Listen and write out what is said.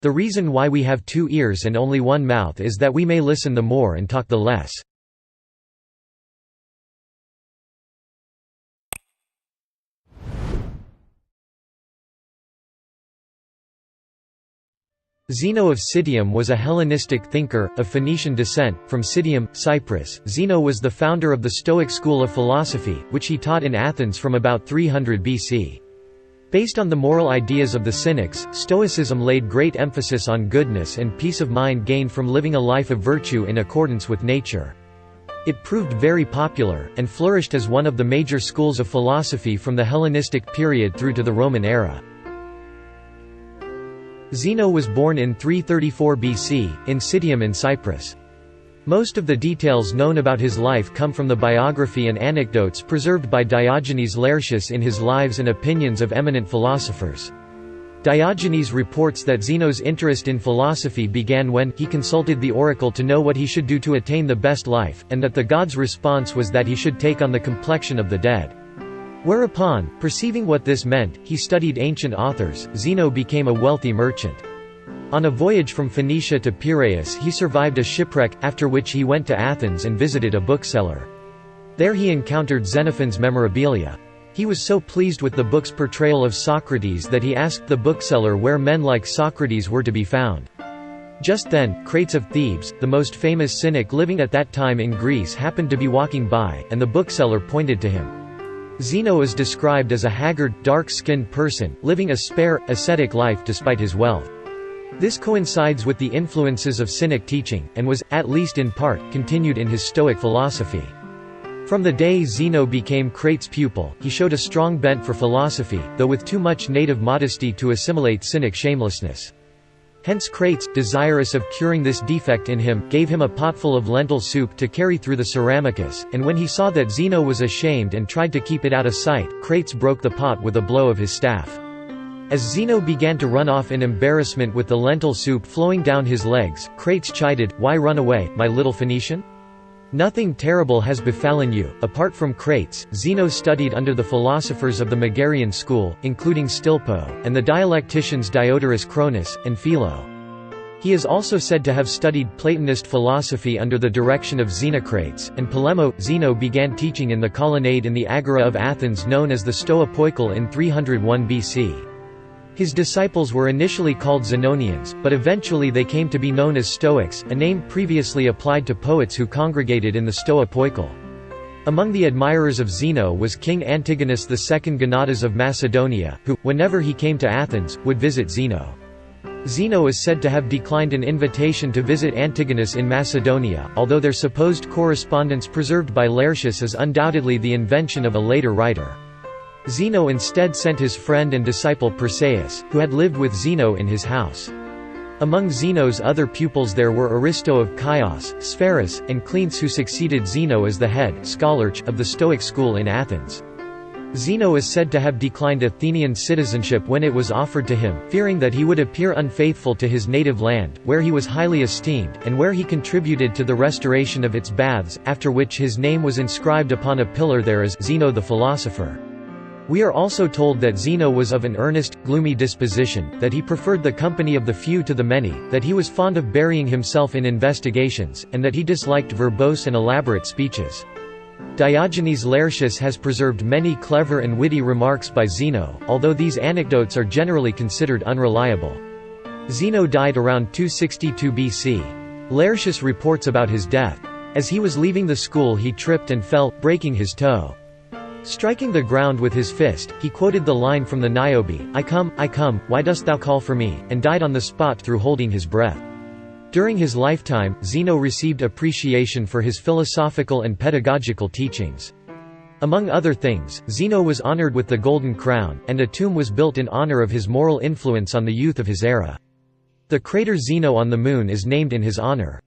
The reason why we have 2 ears and only 1 mouth is that we may listen the more and talk the less. Zeno of Citium was a Hellenistic thinker, of Phoenician descent, from Citium, Cyprus. Zeno was the founder of the Stoic school of philosophy, which he taught in Athens from about 300 BC. Based on the moral ideas of the Cynics, Stoicism laid great emphasis on goodness and peace of mind gained from living a life of virtue in accordance with nature. It proved very popular, and flourished as one of the major schools of philosophy from the Hellenistic period through to the Roman era. Zeno was born in 334 BC, in Citium in Cyprus. Most of the details known about his life come from the biography and anecdotes preserved by Diogenes Laertius in his Lives and Opinions of Eminent Philosophers. Diogenes reports that Zeno's interest in philosophy began when he consulted the oracle to know what he should do to attain the best life, and that the god's response was that he should take on the complexion of the dead. Whereupon, perceiving what this meant, he studied ancient authors. Zeno became a wealthy merchant. On a voyage from Phoenicia to Piraeus he survived a shipwreck, after which he went to Athens and visited a bookseller. There he encountered Xenophon's Memorabilia. He was so pleased with the book's portrayal of Socrates that he asked the bookseller where men like Socrates were to be found. Just then, Crates of Thebes, the most famous cynic living at that time in Greece, happened to be walking by, and the bookseller pointed to him. Zeno is described as a haggard, dark-skinned person, living a spare, ascetic life despite his wealth. This coincides with the influences of Cynic teaching, and was, at least in part, continued in his Stoic philosophy. From the day Zeno became Crates' pupil, he showed a strong bent for philosophy, though with too much native modesty to assimilate Cynic shamelessness. Hence Crates, desirous of curing this defect in him, gave him a potful of lentil soup to carry through the Ceramicus, and when he saw that Zeno was ashamed and tried to keep it out of sight, Crates broke the pot with a blow of his staff. As Zeno began to run off in embarrassment with the lentil soup flowing down his legs, Crates chided, "Why run away, my little Phoenician? Nothing terrible has befallen you." Apart from Crates, Zeno studied under the philosophers of the Megarian school, including Stilpo, and the dialecticians Diodorus Cronus, and Philo. He is also said to have studied Platonist philosophy under the direction of Xenocrates, and Polemo. Zeno began teaching in the colonnade in the Agora of Athens known as the Stoa Poikile in 301 BC. His disciples were initially called Zenonians, but eventually they came to be known as Stoics, a name previously applied to poets who congregated in the Stoa Poikile. Among the admirers of Zeno was King Antigonus II Gonatas of Macedonia, who, whenever he came to Athens, would visit Zeno. Zeno is said to have declined an invitation to visit Antigonus in Macedonia, although their supposed correspondence preserved by Laertius is undoubtedly the invention of a later writer. Zeno instead sent his friend and disciple Perseus, who had lived with Zeno in his house. Among Zeno's other pupils there were Aristo of Chios, Sphaerus, and Cleanthes, who succeeded Zeno as the head scholarch of the Stoic school in Athens. Zeno is said to have declined Athenian citizenship when it was offered to him, fearing that he would appear unfaithful to his native land, where he was highly esteemed, and where he contributed to the restoration of its baths, after which his name was inscribed upon a pillar there as Zeno the philosopher. We are also told that Zeno was of an earnest, gloomy disposition, that he preferred the company of the few to the many, that he was fond of burying himself in investigations, and that he disliked verbose and elaborate speeches. Diogenes Laertius has preserved many clever and witty remarks by Zeno, although these anecdotes are generally considered unreliable. Zeno died around 262 BC. Laertius reports about his death. As he was leaving the school he tripped and fell, breaking his toe. Striking the ground with his fist, he quoted the line from the Niobe, I come, why dost thou call for me?" and died on the spot through holding his breath. During his lifetime, Zeno received appreciation for his philosophical and pedagogical teachings. Among other things, Zeno was honored with the Golden Crown, and a tomb was built in honor of his moral influence on the youth of his era. The crater Zeno on the Moon is named in his honor.